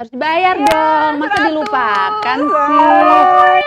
Harus dibayar dong, masa 100. dilupakan sih?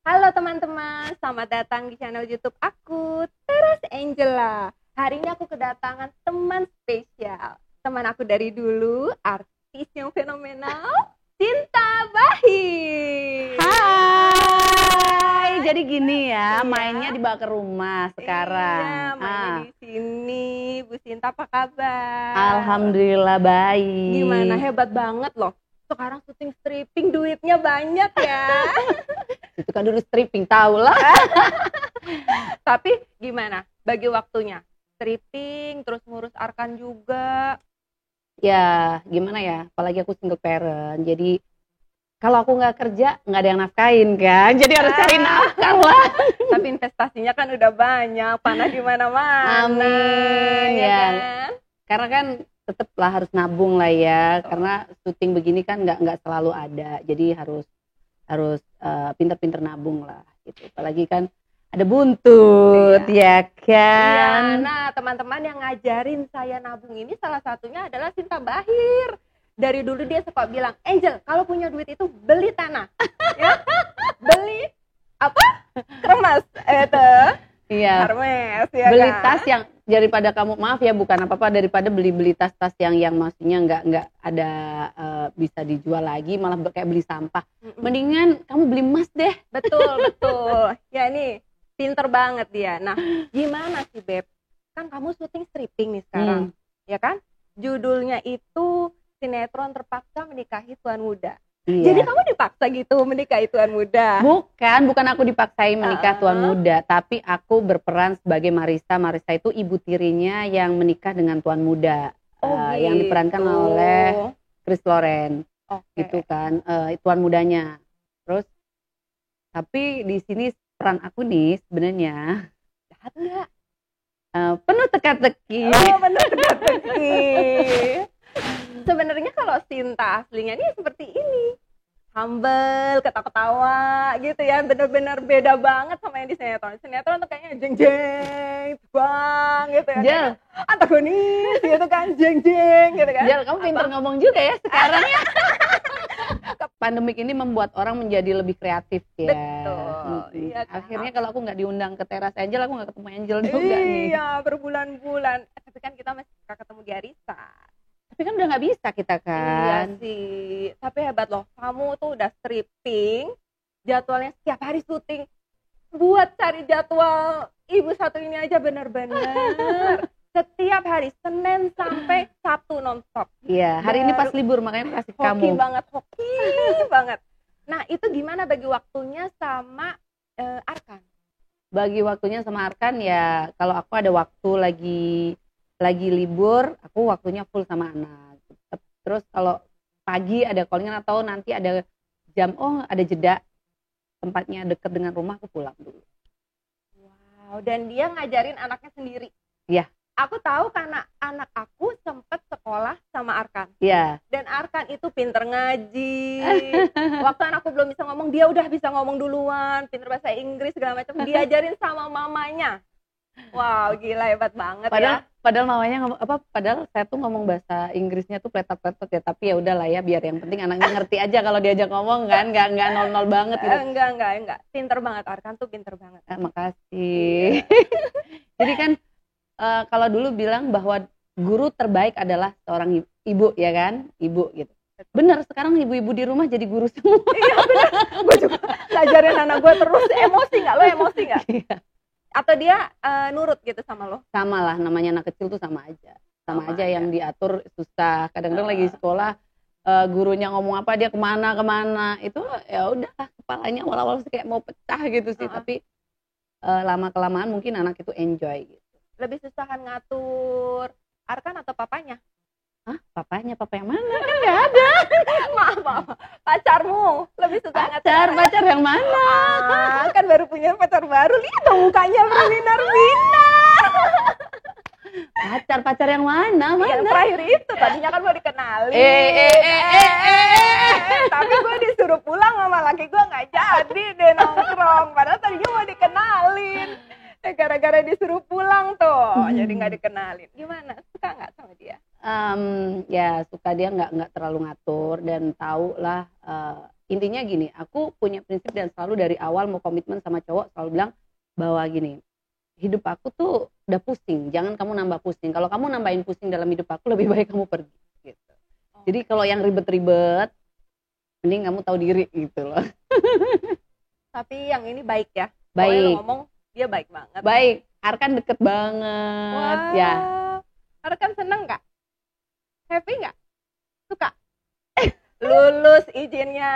Halo teman-teman, selamat datang di channel YouTube aku, Teras Angela. Hari ini aku kedatangan teman spesial. Teman aku dari dulu, artis yang fenomenal, Cinta Bahir. Hai, jadi gini ya, Iya. mainnya dibawa ke rumah sekarang. Iya, mainnya di sini. Bu Cinta, apa kabar? Alhamdulillah baik. Gimana, hebat banget loh. Sekarang syuting stripping, duitnya banyak ya. Itu kan dulu stripping, tau lah. Tapi gimana bagi waktunya? Stripping, terus ngurus Arkan juga. Ya, gimana ya, apalagi aku single parent. Jadi, kalau aku nggak kerja, nggak ada yang nafkain kan. Jadi harus cari nafkah lah. Tapi investasinya kan udah banyak, panah di mana-mana. Amin, ya. Kan? Karena kan tetaplah harus nabung lah ya. Karena syuting begini kan nggak selalu ada. Jadi harus pinter-pinter nabung lah gitu. Apalagi kan ada buntut, ya kan. Iya, nah teman-teman yang ngajarin saya nabung ini salah satunya adalah Cinta Bahir. Dari dulu dia suka bilang, Angel, kalau punya duit itu beli tanah, ya, beli apa? Kermas, Iya. Hermes, ya Beli kan? tas yang daripada kamu, maaf ya, bukan apa-apa, daripada beli tas-tas yang maksudnya nggak ada bisa dijual lagi, malah kayak beli sampah. Mendingan kamu beli emas deh. Betul. Ya nih, pinter banget dia. Nah, gimana sih Beb? Kan kamu syuting stripping nih sekarang, ya kan? Judulnya itu Sinetron Terpaksa Menikahi Tuan Muda. Iya. Jadi kamu dipaksa gitu menikahi Tuan Muda? Bukan aku dipaksain menikah Tuan Muda, tapi aku berperan sebagai Marissa. Marissa itu ibu tirinya yang menikah dengan Tuan Muda. Yang diperankan oleh Chris Loren. Gitu kan, Tuan Mudanya. Terus tapi di sini peran aku nih sebenarnya jahat nggak? Penuh teka-teki. Oh, penuh teka-teki. Sebenarnya kalau Cinta aslinya nih seperti ini, humble, ketawa-ketawa gitu ya, benar-benar beda banget sama yang di sinetron. Sinetron tuh kayaknya jeng-jeng, bang gitu ya. Jel, antagonis gitu kan, jeng-jeng gitu kan. Jel, kamu pintar ngomong juga ya sekarang ya. Pandemik ini membuat orang menjadi lebih kreatif ya. Betul. Iya, akhirnya kalau aku nggak diundang ke Teras Angel, aku nggak ketemu Angel juga nih. Iya, berbulan-bulan. Tapi kan kita masih suka ketemu di arisan. Tapi kan udah nggak bisa kita kan. Iya sih. Tapi hebat loh, kamu tuh udah stripping, jadwalnya setiap hari syuting. Buat cari jadwal ibu satu ini aja bener-bener. Setiap hari, Senin sampai Sabtu nonstop. Iya, hari ini pas libur makanya kasih kamu. Hoki banget. Nah, itu gimana bagi waktunya sama Arkan? Bagi waktunya sama Arkan ya, kalau aku ada waktu lagi libur, aku waktunya full sama anak. Terus kalau pagi ada callingan atau nanti ada jam, ada jeda, tempatnya deket dengan rumah, aku pulang dulu. Wow, dan dia ngajarin anaknya sendiri? Iya. Aku tahu karena anak aku sempat sekolah sama Arkan. Iya. Dan Arkan itu pinter ngaji. Waktu anakku belum bisa ngomong, dia udah bisa ngomong duluan, pinter bahasa Inggris segala macam. Diajarin sama mamanya. Wow, gila, hebat banget. Padahal mamanya padahal saya tuh ngomong bahasa Inggrisnya tuh pletot-pletot ya, tapi ya udahlah ya, biar yang penting anaknya ngerti aja kalau diajak ngomong kan, enggak nol-nol banget gitu. Enggak. Pinter banget, Arkan tuh pinter banget. Makasih. Jadi kan kalau dulu bilang bahwa guru terbaik adalah seorang ibu, ya kan? Ibu gitu. Bener, sekarang ibu-ibu di rumah jadi guru semua. Iya bener, gue juga ngajarin anak gue terus. Emosi gak? Lo emosi gak? Iya. Atau dia nurut gitu sama lo? Sama lah, namanya anak kecil tuh sama aja. Sama aja yang diatur susah. Kadang-kadang lagi sekolah, gurunya ngomong apa, dia kemana. Itu ya udah, kepalanya awal-awal kayak mau pecah gitu sih. Tapi lama-kelamaan mungkin anak itu enjoy gitu. Lebih susahan ngatur Arkan atau papanya? Hah? Papanya? Papa yang mana? Kan gak ada. Maaf. Pacarmu lebih susah ngatur. Pacar yang mana? Kan baru punya pacar baru. Lihat dong mukanya berbinar-binar. pacar yang mana? Yang terakhir itu tadinya kan mau dikenalin. Tapi gue disuruh pulang sama laki gue nggak jadi deh nongkrong. Padahal tadinya mau dikenalin. Gara-gara disuruh pulang tuh, jadi nggak dikenalin. Gimana? Suka nggak sama dia? Ya suka, dia nggak terlalu ngatur dan tahu lah. Intinya gini, aku punya prinsip dan selalu dari awal mau komitmen sama cowok selalu bilang bahwa gini, hidup aku tuh udah pusing, jangan kamu nambah pusing. Kalau kamu nambahin pusing dalam hidup aku, lebih baik kamu pergi gitu. Jadi kalau yang ribet-ribet, mending kamu tahu diri gitu loh. Tapi yang ini baik ya? Baik. Lo ngomong dia baik banget. Baik, Arkan deket banget. Wah, ya. Arkan seneng nggak? Happy nggak? Suka? Lulus izinnya.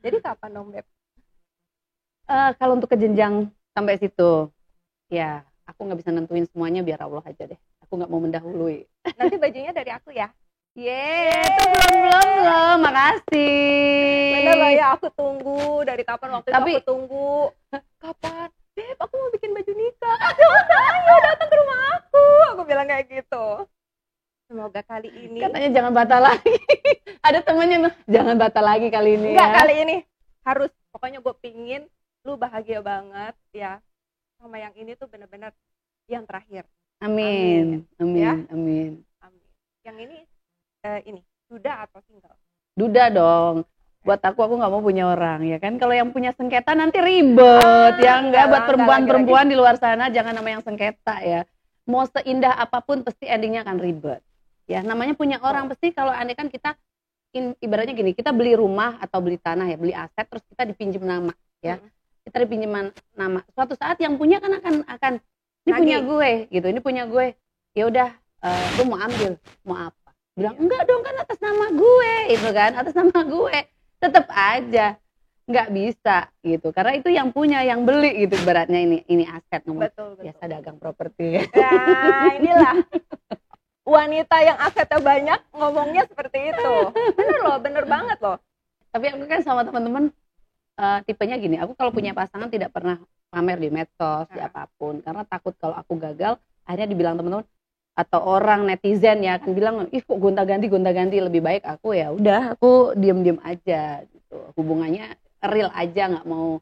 Jadi kapan dong, Beb? Kalau untuk ke jenjang sampai situ, ya aku nggak bisa nentuin semuanya, biar Allah aja deh. Aku nggak mau mendahului. Nanti bajunya dari aku ya. Itu belum, makasih. Bener lah ya, aku tunggu dari kapan waktu Tapi, itu aku tunggu. Kapan? Beb, aku mau bikin baju nikah. Ayo datang ke rumah aku. Aku bilang kayak gitu. Semoga kali ini. Katanya jangan batal lagi. Ada temennya jangan batal lagi kali ini. Enggak, ya. kali ini harus. Pokoknya gue pingin lu bahagia banget ya. Sama yang ini tuh bener-bener yang terakhir. Amin. Ya? Amin. Yang ini duda atau single? Duda dong. Buat aku nggak mau punya orang, ya kan. Kalau yang punya sengketa nanti ribet. Ya enggak, buat perempuan-perempuan di luar sana jangan nama yang sengketa ya. Mau seindah apapun pasti endingnya akan ribet. Ya, namanya punya orang pasti. Kalau andai kan kita ibaratnya gini, kita beli rumah atau beli tanah ya, beli aset terus kita dipinjam nama ya. Kita dipinjam nama. Suatu saat yang punya kan akan ini punya gue gitu, ini punya gue. Ya udah, gue mau ambil, mau apa? Bilang enggak dong, kan atas nama gue, itu kan atas nama gue. Tetap aja nggak bisa gitu, karena itu yang punya, yang beli gitu ibaratnya. Ini aset nomor. Betul. Biasa dagang properti. Nah, inilah wanita yang asetnya banyak ngomongnya seperti itu. Bener banget loh. Tapi aku kan sama teman-teman tipenya gini, aku kalau punya pasangan tidak pernah pamer di medsos, di apapun, karena takut kalau aku gagal, akhirnya dibilang teman-teman atau orang netizen ya akan bilang, ih kok gonta-ganti, lebih baik aku ya udah aku diem aja gitu, hubungannya real aja, nggak mau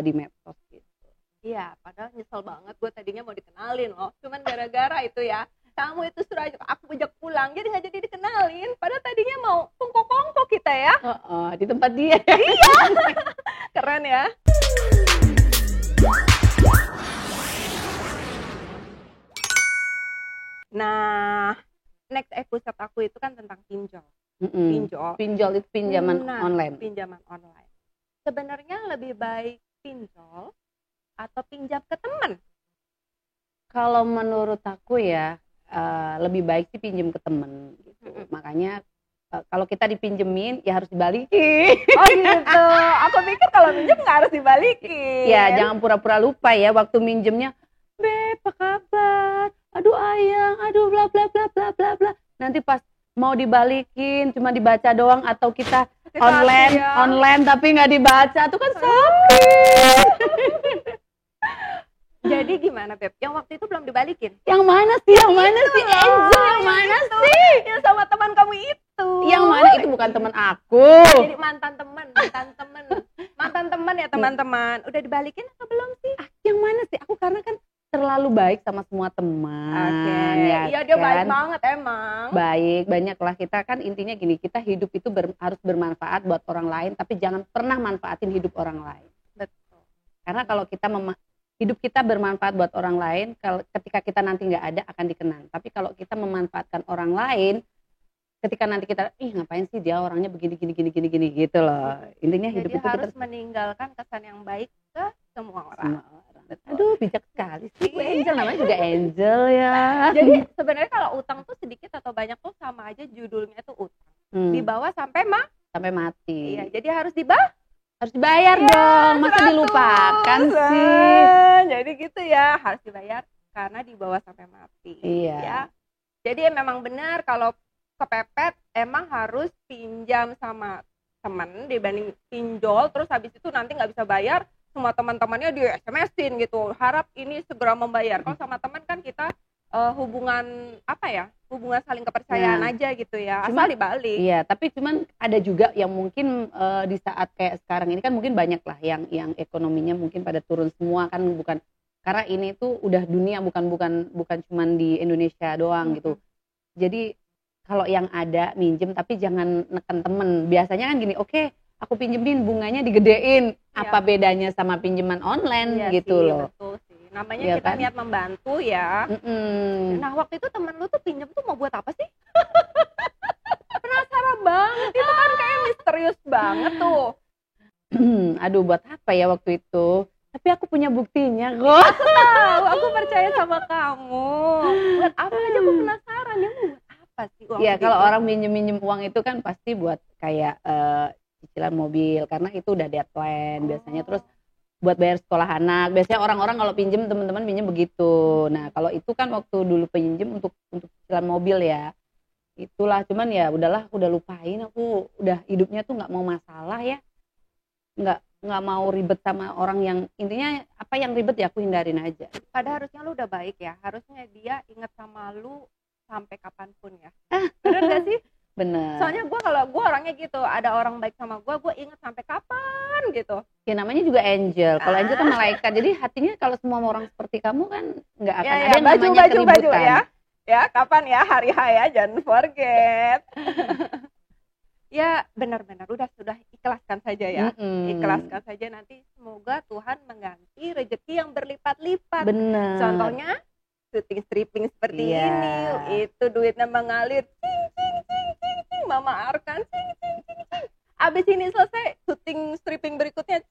di medsos gitu. Iya, padahal nyesel banget, gue tadinya mau dikenalin loh, cuman gara-gara itu ya, kamu itu suruh aku ajak pulang, jadi nggak jadi dikenalin. Padahal tadinya mau kongko-kongko kita ya. Di tempat dia. Iya, keren ya. Nah, next episode aku itu kan tentang pinjol. Pinjol itu pinjaman online. Pinjaman online. Sebenarnya lebih baik pinjol atau pinjam ke teman? Kalau menurut aku ya lebih baik sih pinjam ke temen gitu. Makanya kalau kita dipinjemin ya harus dibalikin. Oh gitu. Aku pikir kalau minjem nggak harus dibalikin. Ya jangan pura-pura lupa ya waktu minjemnya. Beb, apa kabar? Aduh ayang, aduh bla bla bla bla bla bla. Nanti pas mau dibalikin cuma dibaca doang, atau kita online tapi nggak dibaca, tuh kan sakit. Jadi gimana Beb? Yang waktu itu belum dibalikin? Yang mana sih? Angel yang mana sih? Yang sama teman kamu itu. Yang mana? Itu bukan teman aku. Jadi mantan teman ya teman-teman. Udah dibalikin atau belum sih? Yang mana sih? Aku karena kan terlalu baik sama semua teman. Ya, iya dia baik banget emang. Baik, banyaklah kita kan intinya gini, kita hidup itu harus bermanfaat buat orang lain, tapi jangan pernah manfaatin hidup orang lain. Betul. Karena kalau kita hidup kita bermanfaat buat orang lain, ketika kita nanti nggak ada akan dikenang. Tapi kalau kita memanfaatkan orang lain, ketika nanti kita, ngapain sih dia orangnya begini gitu loh. Intinya hidup jadi itu harus meninggalkan kesan yang baik ke semua orang. Aduh, bijak sekali sih. Angel namanya juga Angel ya. Jadi sebenarnya kalau utang tuh sedikit atau banyak tuh sama aja, judulnya tuh utang. Dibawa sampai mati. Iya, jadi harus dibayar dong. Masa dilupakan sih? Jadi gitu ya, harus dibayar karena dibawa sampai mati. Iya. Ya. Jadi memang benar kalau kepepet emang harus pinjam sama teman dibanding pinjol, terus habis itu nanti nggak bisa bayar, semua teman-temannya di SMS-in gitu, harap ini segera membayar. Kalau sama teman kan kita hubungan apa ya, hubungan saling kepercayaan aja gitu ya, asal dibalik. Iya, tapi cuman ada juga yang mungkin di saat kayak sekarang ini kan mungkin banyak lah yang ekonominya mungkin pada turun semua kan, bukan karena ini tuh udah dunia, bukan cuman di Indonesia doang gitu. Jadi kalau yang ada minjem tapi jangan neken temen. Biasanya kan gini, oke, aku pinjemin bunganya digedein. Apa bedanya sama pinjaman online gitu sih, loh. Betul sih. Namanya kita kan niat membantu ya. Nah waktu itu temen lu tuh pinjem tuh mau buat apa sih? Penasaran banget, itu kan kayak misterius banget tuh. Aduh, buat apa ya waktu itu? Tapi aku punya buktinya kok. Aku tahu, aku percaya sama kamu. Buat apa aja, aku penasaran ya, mau buat apa sih uang ya gitu? Kalau orang minjem uang itu kan pasti buat kayak cicilan mobil, karena itu udah deadline biasanya. Terus buat bayar sekolah anak, biasanya orang-orang kalau pinjem, teman-teman pinjem begitu. Nah kalau itu kan waktu dulu pinjem untuk cicilan mobil ya, itulah. Cuman ya udahlah, aku udah lupain, aku udah hidupnya tuh nggak mau masalah ya, nggak mau ribet sama orang yang intinya apa yang ribet ya aku hindarin aja. Padahal harusnya lu udah baik ya, harusnya dia inget sama lu sampai kapanpun ya. Bener gak sih? Bener. Soalnya kalau gue orangnya gitu, ada orang baik sama gue inget sampai kapan gitu. Ya namanya juga angel. Kalau angel kan malaikat. Jadi hatinya kalau semua orang seperti kamu kan nggak akan ada yang namanya keributan. Baju ya. Ya kapan ya hari H ya, jangan forget. Ya benar-benar sudah ikhlaskan saja ya. Ikhlaskan saja, nanti semoga Tuhan mengganti rezeki yang berlipat-lipat. Benar. Contohnya syuting stripping seperti ini, itu duitnya mengalir. Mama Arkan abis ini selesai, syuting stripping berikutnya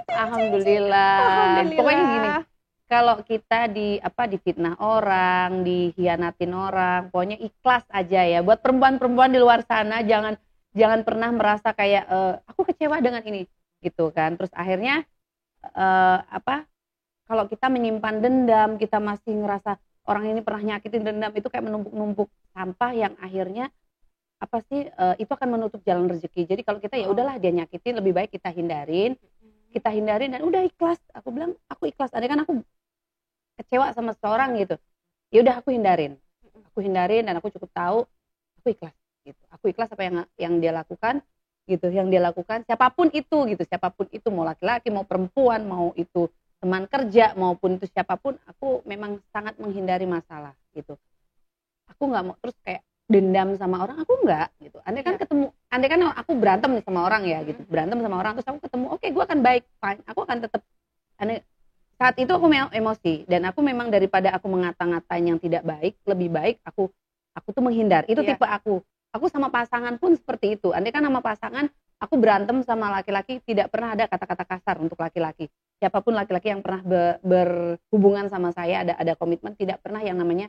Alhamdulillah. Pokoknya gini, kalau kita difitnah orang, dihianatin orang, pokoknya ikhlas aja ya. Buat perempuan-perempuan di luar sana, jangan pernah merasa kayak aku kecewa dengan ini gitu kan. Terus akhirnya kalau kita menyimpan dendam, kita masih ngerasa orang ini pernah nyakitin, dendam itu kayak menumpuk-numpuk sampah yang akhirnya itu akan menutup jalan rezeki. Jadi kalau kita ya udahlah, dia nyakitin, lebih baik kita hindarin dan udah ikhlas. Aku bilang aku ikhlas. Ada kan aku kecewa sama seseorang gitu, ya udah aku hindarin dan aku cukup tahu aku ikhlas gitu. Aku ikhlas apa yang dia lakukan gitu, siapapun itu mau laki-laki mau perempuan, mau itu teman kerja maupun itu siapapun, aku memang sangat menghindari masalah gitu. Aku nggak mau terus kayak dendam sama orang, aku enggak gitu. Andai kan aku berantem nih sama orang ya gitu, berantem sama orang terus aku ketemu, oke, gue akan baik, fine, aku akan tetap. Saat itu aku emosi dan aku memang daripada aku mengata-ngatain yang tidak baik, lebih baik aku tuh menghindar. Itu tipe aku sama pasangan pun seperti itu. Andai kan sama pasangan aku berantem sama laki-laki, tidak pernah ada kata-kata kasar untuk laki-laki. Siapapun laki-laki yang pernah berhubungan sama saya, ada komitmen, tidak pernah yang namanya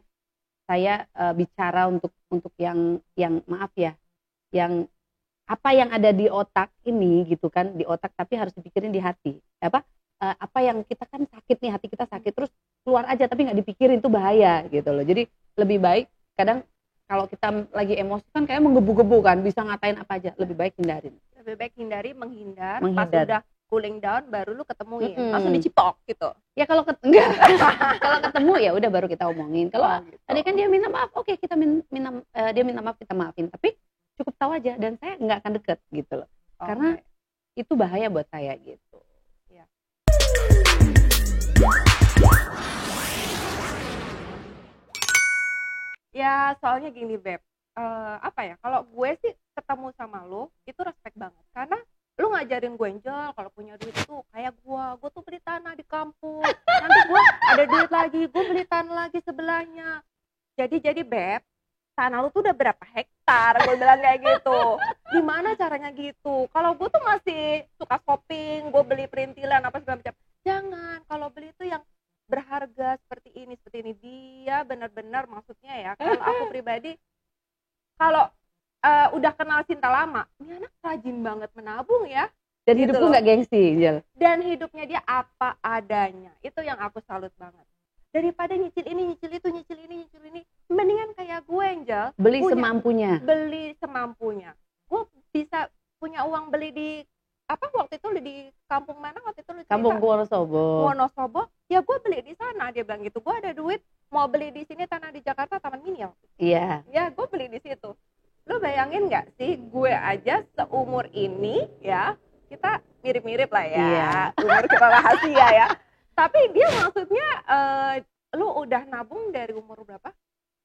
saya bicara untuk yang maaf ya, yang apa yang ada di otak ini gitu kan, di otak, tapi harus dipikirin di hati. Apa yang kita kan sakit nih, hati kita sakit, terus keluar aja tapi nggak dipikirin, itu bahaya gitu loh. Jadi lebih baik kadang kalau kita lagi emosi kan kayak menggebu-gebu kan, bisa ngatain apa aja, lebih baik hindarin. Lebih baik menghindar. Pas udah cooling down baru lu ketemuin, langsung dicipok gitu. Ya kalau kalau ketemu ya udah baru kita omongin. Kalau tadi kan dia minta maaf, oke, kita dia minta maaf, kita maafin. Tapi cukup tahu aja, dan saya nggak akan deket gitu loh. Karena itu bahaya buat saya gitu. Ya. Ya soalnya gini Beb, kalau gue sih ketemu sama lu itu respect banget, karena lu ngajarin gue, Angel, kalau punya duit tuh kayak gue tuh beli tanah di kampung, nanti gue ada duit lagi, gue beli tanah lagi sebelahnya. Jadi Beb, tanah lu tuh udah berapa hektar, gue bilang kayak gitu. Gimana caranya gitu? Kalau gue tuh masih suka shopping, gue beli perintilan apa segala macam. Jangan, kalau beli itu yang berharga seperti ini. Dia benar-benar, maksudnya ya, kalau aku pribadi, kalau udah kenal cinta lama, ini anak rajin banget menabung ya. Dan gitu hidupku nggak gengsi, Jel. Dan hidupnya dia apa adanya. Itu yang aku salut banget. Daripada nyicil ini, nyicil itu, nyicil ini, mendingan kayak gue, Angel. Beli semampunya. Gue bisa punya uang beli di apa waktu itu di kampung mana waktu itu lu cerita? Kampung Wonosobo. Wonosobo. Ya gue beli di sana, dia bilang gitu. Gue ada duit mau beli di sini tanah di Jakarta Taman Mini. Iya. Ya gue beli di situ. Lu bayangin nggak sih, gue aja seumur ini ya, kita mirip-mirip lah ya. Iya. Umur kita rahasia ya. Tapi dia maksudnya lu udah nabung dari umur berapa?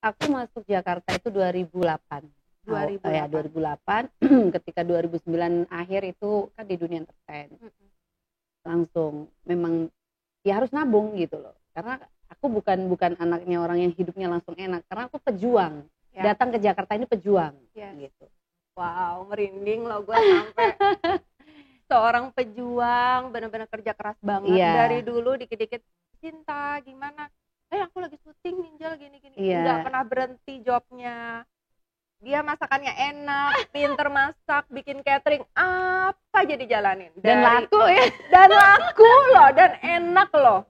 Aku masuk Jakarta itu 2008. 2008. Ya 2008. Ketika 2009 akhir itu kan di dunia entertain. Langsung memang ya harus nabung gitu loh. Karena aku bukan anaknya orang yang hidupnya langsung enak. Karena aku pejuang. Ya. Datang ke Jakarta ini pejuang. Yes. Gitu. Wow, merinding loh gue sampai seorang pejuang, benar-benar kerja keras banget. Yeah. Dari dulu dikit-dikit cinta gimana? Aku lagi syuting Ninjal gini-gini. Yeah. Nggak pernah berhenti jobnya. Dia masakannya enak, pinter masak, bikin catering, apa aja dijalanin. Dan laku ya. Dan laku loh, dan enak loh.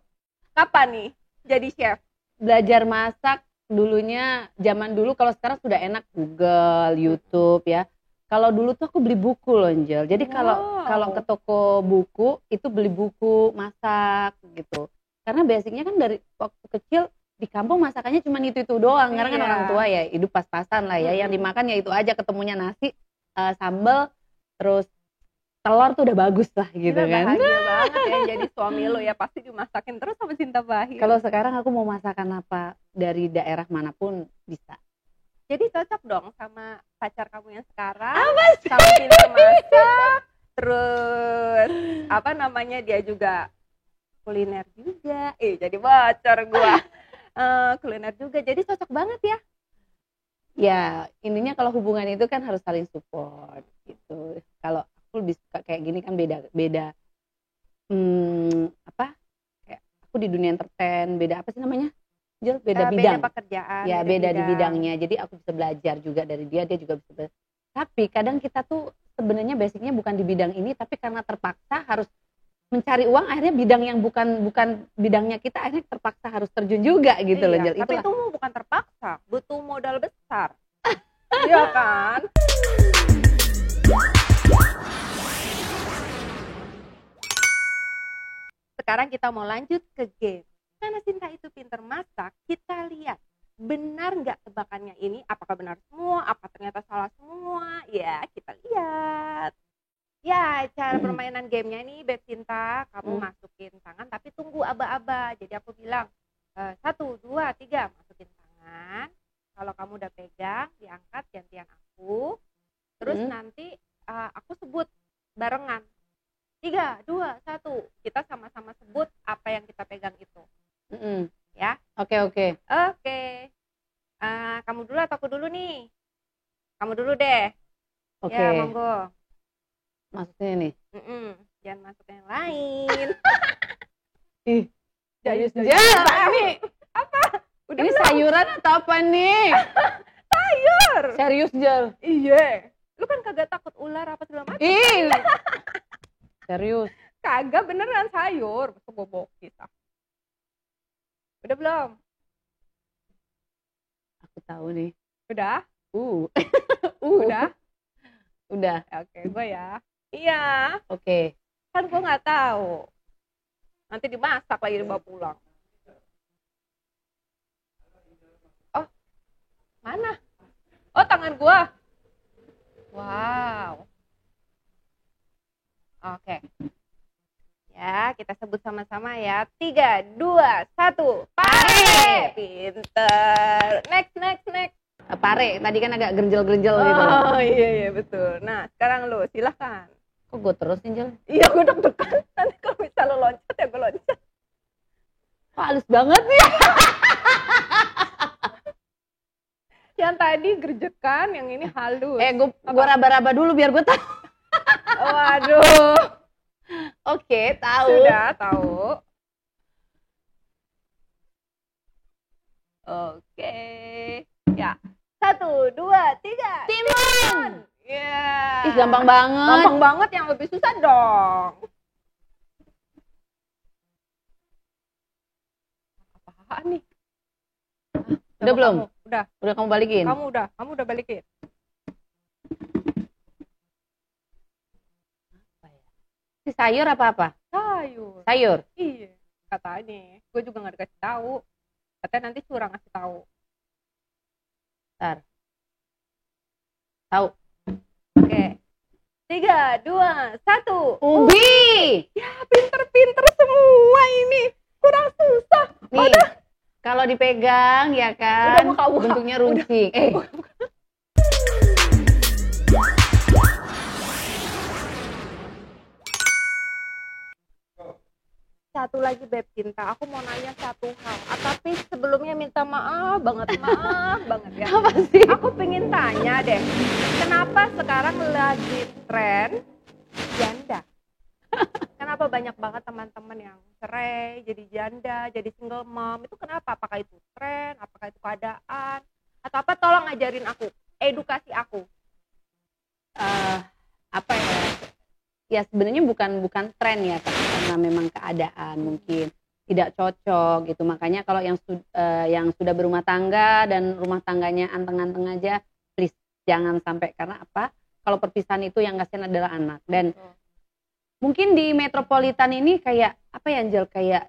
Kapan nih jadi chef? Belajar masak dulunya, zaman dulu, kalau sekarang sudah enak Google, YouTube ya. Kalau dulu tuh aku beli buku loh Angel. Jadi kalau ke toko buku, itu beli buku masak gitu. Karena basicnya kan dari waktu kecil di kampung masakannya cuma itu doang. Karena kan orang tua ya hidup pas-pasan lah ya. Yang dimakan ya itu aja, ketemunya nasi, sambal, terus telur tuh udah bagus lah gitu. Gila, kan. Bahagia banget ya jadi suami lo ya, pasti dimasakin terus sama Cinta Bahir. Kalau sekarang aku mau masakan apa dari daerah manapun bisa. Jadi cocok dong sama pacar kamu yang sekarang. Sama pintar masak. Terus apa namanya, dia juga kuliner juga. Jadi bocor gua. Kuliner juga, jadi cocok banget ya. Ya intinya kalau hubungan itu kan harus saling support gitu. Kalau aku lebih suka kayak gini kan beda kayak aku di dunia entertain, beda apa sih namanya Jel? Beda bidang, beda pekerjaan ya beda di bidangnya, jadi aku bisa belajar juga dari dia juga bisa belajar. Tapi kadang kita tuh sebenarnya basicnya bukan di bidang ini, tapi karena terpaksa harus mencari uang, akhirnya bidang yang bukan bidangnya kita, akhirnya terpaksa harus terjun juga gitu loh. Tapi itu bukan terpaksa, butuh modal besar. Iya kan? Sekarang kita mau lanjut ke game. Karena Cinta itu pinter masak, kita lihat benar nggak tebakannya ini, apakah benar semua, apa ternyata salah semua. Ya, kita lihat. Ya, cara permainan gamenya ini, Beb Cinta, kamu masukin tangan tapi tunggu aba-aba. Jadi aku bilang 1, 2, 3, masukin tangan. Kalau kamu udah pegang, diangkat, gantian aku. Terus nanti aku sebut barengan. 3, 2, 1. Kita sama-sama sebut apa yang kita pegang itu. Ya. Oke. Kamu dulu atau aku dulu nih? Kamu dulu deh. Oke. Ya, monggo. Maksudnya nih? Jangan masuk yang lain. Serius ini apa? Udah ini belum? Sayuran atau apa nih? Sayur. Serius Jel? Iya. Lu kan kagak takut ular apa segala macam? Serius? Kagak, beneran sayur. Masa bobok kita. Udah belum? Aku tahu nih. Udah? Udah? Udah. Oke, gue ya. Iya. Oke. Kan gue nggak tahu. Nanti dimasak lagi dibawa pulang. Oh, mana? Oh, tangan gue. Wow. Oke. Ya, kita sebut sama-sama ya. 3, 2, 1. Pare. Pinter. Next. Pare, tadi kan agak gerenjel-gerenjel gitu. Oh iya betul. Nah, sekarang lu silahkan. Kok gue terus nih Jel? Iya, gue deg-degan. Nanti kalau bisa lo loncat ya gue loncat. Kok halus banget nih? Yang tadi gerjekan, yang ini halus. Gue raba-raba dulu biar gue tahu. Waduh. Oke, tahu. Sudah tahu. Oke. Ya. 1, 2, 3. Timun. Ya. Ih, gampang banget. Gampang banget, yang lebih susah dong. Apaan nih? Udah belum? Udah Kamu balikin? Kamu udah balikin. Si sayur apa? Sayur. Sayur. Iya, katanya. Gue juga nggak dikasih tahu. Katanya nanti curang ngasih tahu. Ntar. Tahu. Oke. 3, 2, 1. Ubi. Ya, pinter-pinter semua ini. Kurang susah. Nih, kalau dipegang ya kan, Udah buka. bentuknya runcing. Satu lagi Beb Cinta, aku mau nanya satu hal. Tapi sebelumnya minta maaf banget ya. Apa sih? Aku pengen tanya deh, kenapa sekarang lagi tren janda? Kenapa banyak banget teman-teman yang cerai, jadi janda, jadi single mom? Itu kenapa? Apakah itu tren? Apakah itu keadaan? Atau apa? Tolong ngajarin aku, edukasi aku. Apa ya? Ya sebenarnya bukan tren ya, tapi karena memang keadaan mungkin tidak cocok gitu. Makanya kalau yang sudah berumah tangga dan rumah tangganya anteng-anteng aja, please jangan sampai. Karena apa? Kalau perpisahan itu yang kasihan adalah anak. Dan mungkin di metropolitan ini kayak apa ya Angel, kayak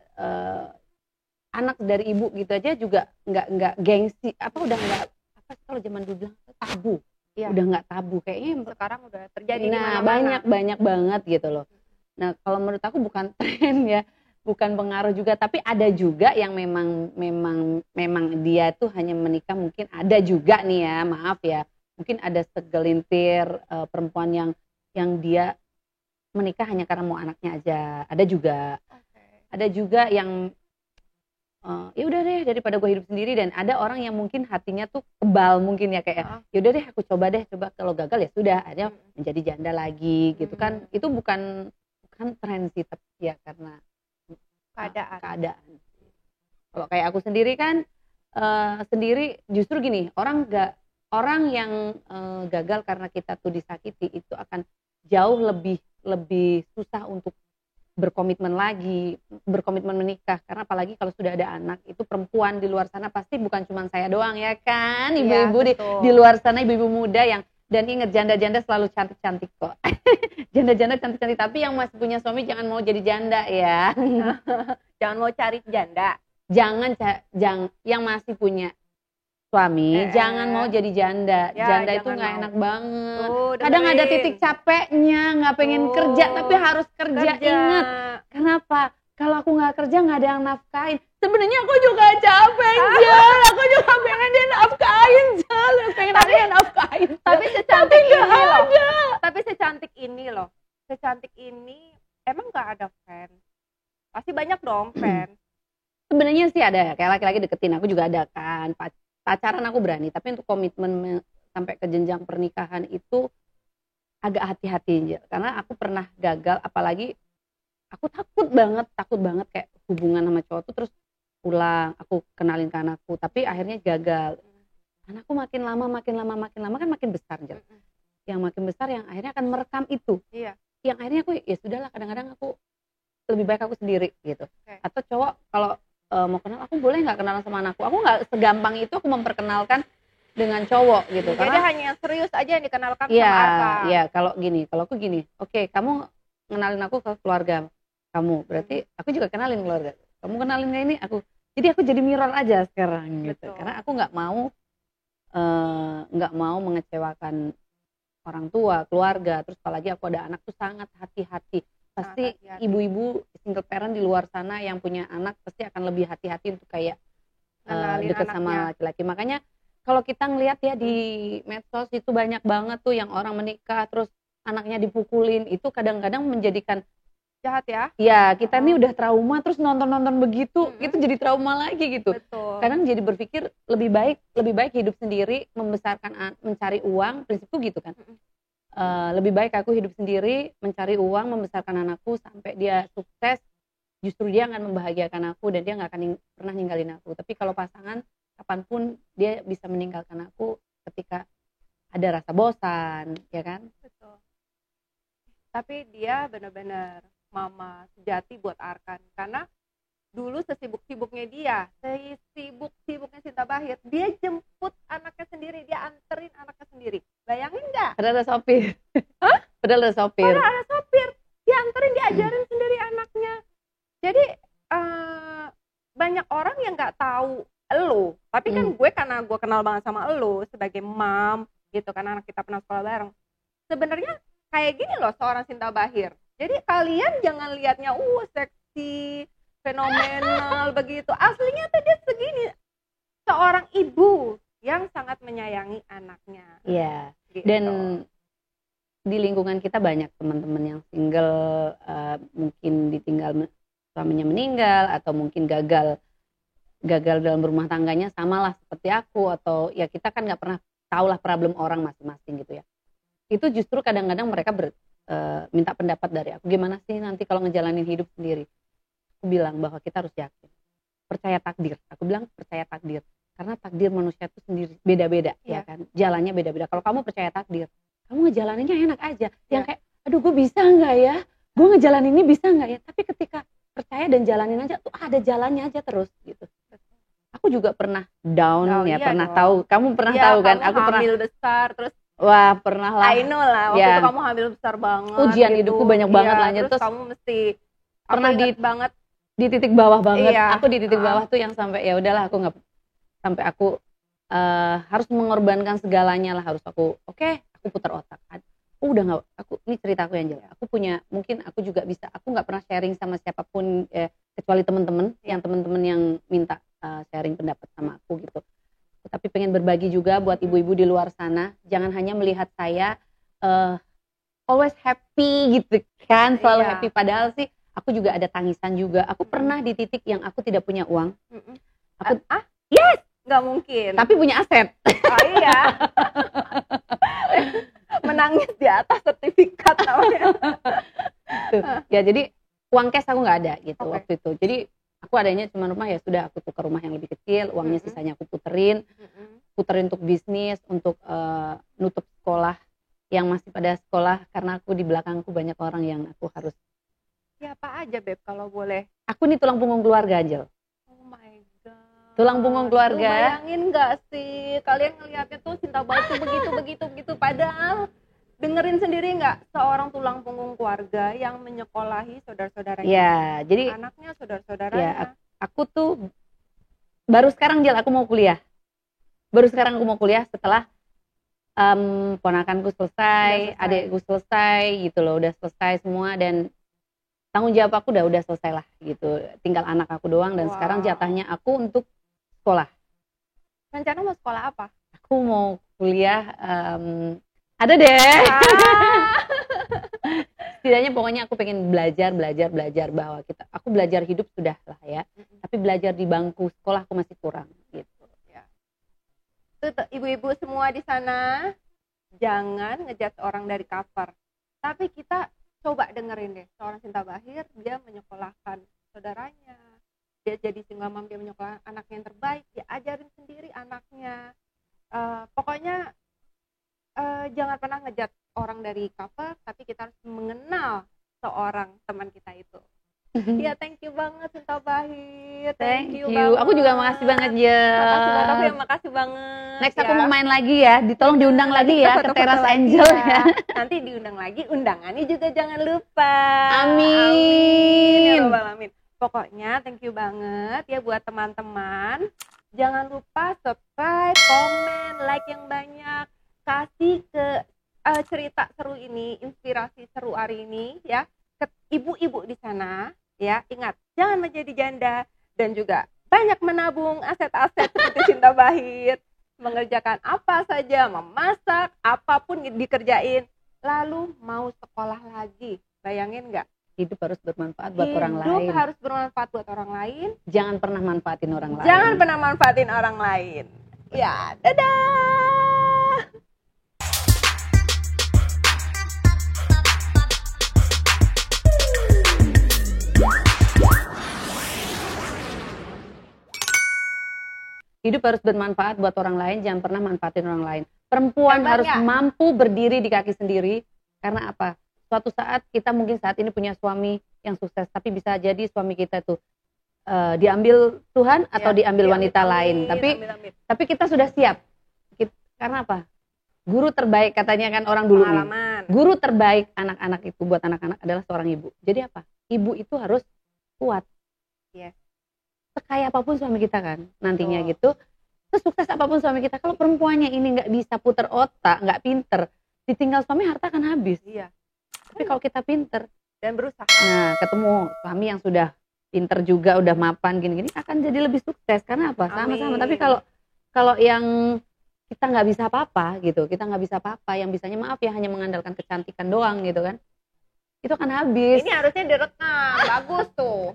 anak dari ibu gitu aja juga nggak gengsi. Udah nggak, apa sih kalau zaman dulu bilang tabu. Ya. Udah nggak tabu kayaknya sekarang udah terjadi. Nah banyak banget gitu loh. Nah kalau menurut aku bukan tren ya, bukan pengaruh juga, tapi ada juga yang memang dia tuh hanya menikah, mungkin ada juga nih ya, maaf ya, mungkin ada segelintir perempuan yang dia menikah hanya karena mau anaknya aja, ada juga. Ada juga yang ya udah deh daripada gue hidup sendiri, dan ada orang yang mungkin hatinya tuh kebal mungkin ya, kayak ya udah deh aku coba kalau gagal ya sudah, ada menjadi janda lagi gitu kan. Itu bukan tren sih, tapi ya karena keadaan. Kalau kayak aku sendiri kan sendiri justru gini, orang yang gagal karena kita tuh disakiti itu akan jauh lebih susah untuk berkomitmen menikah. Karena apalagi kalau sudah ada anak, itu perempuan di luar sana pasti bukan cuma saya doang ya kan, ibu-ibu di luar sana, ibu-ibu muda yang, dan inget janda-janda selalu cantik-cantik kok. Janda-janda cantik-cantik, tapi yang masih punya suami jangan mau jadi janda ya. Jangan mau cari janda. Jangan yang masih punya suami jangan mau jadi janda. Janda itu nggak enak banget. Kadang ada titik capeknya, nggak pengen kerja tapi harus kerja. Ingat, kenapa? Kalau aku nggak kerja nggak ada yang nafkain. Sebenarnya aku juga capek, Jal. Aku juga pengen dia nafkain, Jal. Pengen ada yang nafkain. Tapi secantik ini loh. Tapi secantik ini emang nggak ada fans? Pasti banyak dong fans. Sebenarnya sih ada, kayak laki-laki deketin aku juga ada kan. Pacaran aku berani, tapi untuk komitmen sampai ke jenjang pernikahan itu agak hati-hati. Karena aku pernah gagal, apalagi aku takut banget kayak hubungan sama cowok tuh terus pulang, aku kenalin ke anakku, tapi akhirnya gagal. Anakku makin lama kan makin besar. Yang makin besar yang akhirnya akan merekam itu. Iya. Yang akhirnya aku ya sudahlah, kadang-kadang aku lebih baik aku sendiri gitu. Atau cowok kalau mau kenal, aku boleh nggak kenalan sama anakku? Aku nggak segampang itu aku memperkenalkan dengan cowok gitu. Jadi karena hanya serius aja yang dikenalkan sama Arka. Iya, kalau aku gini, oke, kamu kenalin aku ke keluarga kamu, berarti aku juga kenalin keluarga. Kamu kenalin kayak ini aku. Jadi aku jadi mirror aja sekarang gitu. Karena aku nggak mau mengecewakan orang tua, keluarga. Terus apalagi aku ada anak tuh sangat hati-hati. Pasti ibu-ibu single parent di luar sana yang punya anak pasti akan lebih hati-hati untuk kayak deket sama laki-laki. Makanya kalau kita ngelihat ya di medsos itu banyak banget tuh yang orang menikah terus anaknya dipukulin, itu kadang-kadang menjadikan jahat ya. Ya, kita nih udah trauma terus nonton begitu, itu jadi trauma lagi gitu. Betul. Kadang jadi berpikir lebih baik hidup sendiri, membesarkan, mencari uang, prinsipku gitu kan. Lebih baik aku hidup sendiri, mencari uang, membesarkan anakku sampai dia sukses, justru dia akan membahagiakan aku dan dia nggak akan pernah ninggalin aku. Tapi kalau pasangan, kapanpun dia bisa meninggalkan aku ketika ada rasa bosan, ya kan? Betul. Tapi dia benar-benar mama sejati buat Arkan, karena dulu sesibuknya Sinta Bahir, dia jemput anaknya sendiri, dia anterin anaknya sendiri. Bayangin nggak? Padahal ada sopir. Padahal ada sopir. Dia anterin, dia kenal banget sama lu sebagai mom gitu kan, anak kita pernah sekolah bareng. Sebenarnya kayak gini loh seorang Sinta Bachir. Jadi kalian jangan lihatnya seksi, fenomenal begitu. Aslinya tuh dia segini. Seorang ibu yang sangat menyayangi anaknya. Iya. Gitu. Dan di lingkungan kita banyak teman-teman yang single, mungkin ditinggal suaminya meninggal atau mungkin gagal dalam rumah tangganya, samalah seperti aku, atau ya kita kan nggak pernah tahu lah problem orang masing-masing gitu ya. Itu justru kadang-kadang mereka minta pendapat dari aku, gimana sih nanti kalau ngejalanin hidup sendiri. Aku bilang bahwa kita harus yakin, percaya takdir. Aku bilang percaya takdir, karena takdir manusia itu sendiri beda-beda, ya kan, jalannya beda-beda. Kalau kamu percaya takdir, kamu ngejalaninnya enak aja. Yang kayak, aduh gue bisa nggak ya, gue ngejalanin ini bisa nggak ya. Tapi ketika percaya dan jalanin aja tuh ada jalannya aja terus gitu. Aku juga pernah down ya, pernah tahu. Kamu pernah tahu kan? Aku pernah hamil besar terus. Wah, pernah lah. I know lah, waktu itu kamu hamil besar banget. Ujian gitu. hidupku banyak banget lah. Terus kamu mesti pernah banget di titik bawah banget. Aku di titik bawah tuh yang sampai ya udahlah, aku nggak sampai aku harus mengorbankan segalanya lah. Harus aku aku putar otak. Udah nggak, ini cerita aku yang jelas. Aku punya, mungkin aku juga bisa. Aku nggak pernah sharing sama siapapun kecuali teman-teman, yang teman-teman yang minta sharing pendapat sama aku gitu. Tapi pengen berbagi juga buat ibu-ibu di luar sana. Jangan hanya melihat saya always happy gitu kan, selalu happy. Padahal sih aku juga ada tangisan juga. Aku pernah di titik yang aku tidak punya uang. Yes, nggak mungkin. Tapi punya aset. Oh iya. Menangis di atas sertifikat namanya. Ya jadi uang cash aku nggak ada gitu waktu itu. Jadi aku adanya cuma rumah, ya sudah aku tukar rumah yang lebih kecil, uangnya sisanya aku puterin untuk bisnis, untuk nutup sekolah yang masih pada sekolah, karena aku di belakangku banyak orang yang aku harus. Siapa aja Beb kalau boleh? Aku nih tulang punggung keluarga, Angel. Oh my god. Tulang punggung keluarga. Lu bayangin nggak sih kalian ngeliatnya tuh Sinta Bachir begitu, padahal dengerin sendiri nggak, seorang tulang punggung keluarga yang menyekolahi saudara-saudaranya. Ya, jadi anaknya, saudara-saudaranya. Ya, aku tuh baru sekarang aku mau kuliah. Setelah ponakanku selesai, adikku selesai gitu loh, udah selesai semua, dan tanggung jawab aku udah selesai lah gitu. Tinggal anak aku doang, dan sekarang jatahnya aku untuk sekolah. Rencana mau sekolah apa? Aku mau kuliah, ada deh. Setidaknya pokoknya aku pengen belajar bahwa aku belajar hidup sudah lah ya. Tapi belajar di bangku sekolah aku masih kurang gitu ya. Tuh, ibu-ibu semua di sana, jangan ngejudge orang dari cover. Tapi kita coba dengerin deh, seorang Sinta Bachir, dia menyekolahkan saudaranya. Dia jadi single mom, dia menyekolahkan anaknya yang terbaik, dia ajarin sendiri anaknya. Pokoknya jangan pernah ngejudge orang dari cover, tapi kita harus mengenal seorang teman kita itu. Ya, thank you banget Sinta Bachir. Thank you banget. Aku juga makasih banget ya. Makasih banget. Next aku mau main lagi ya, ditolong diundang lagi ya ke Teras Angel ya. Nanti diundang lagi, undangannya juga jangan lupa. Amin. Amin. Pokoknya thank you banget ya buat teman-teman. Jangan lupa subscribe, komen, like yang banyak. Kasih ke cerita seru ini, inspirasi seru hari ini ya ke ibu-ibu di sana ya. Ingat, jangan menjadi janda, dan juga banyak menabung aset-aset seperti Sinta Bachir, mengerjakan apa saja, memasak, apapun dikerjain, lalu mau sekolah lagi. Bayangin nggak? Hidup harus bermanfaat buat orang lain. Hidup harus bermanfaat buat orang lain. Jangan pernah manfaatin orang lain. Jangan pernah manfaatin orang lain. Ya, dadah. Hidup harus bermanfaat buat orang lain, jangan pernah manfaatin orang lain. Perempuan harus mampu berdiri di kaki sendiri. Karena apa? Suatu saat kita mungkin saat ini punya suami yang sukses, tapi bisa jadi suami kita tuh diambil Tuhan atau diambil wanita lain. Tapi kita sudah siap. Karena apa? Guru terbaik katanya kan orang dulu nih. Guru terbaik anak-anak itu buat anak-anak adalah seorang ibu. Jadi apa? Ibu itu harus kuat. Sekaya apapun suami kita kan nantinya gitu, sesukses apapun suami kita, kalau perempuannya ini nggak bisa puter otak, nggak pinter, ditinggal suami harta akan habis. Iya. Tapi kalau kita pinter Dan berusaha. nah ketemu suami yang sudah pinter juga, udah mapan gini-gini, akan jadi lebih sukses. Karena apa? Sama-sama. Amin. Tapi kalau yang kita nggak bisa apa-apa gitu, kita nggak bisa apa-apa, yang bisanya maaf ya hanya mengandalkan kecantikan doang gitu kan, itu akan habis. Ini harusnya direkam, bagus tuh.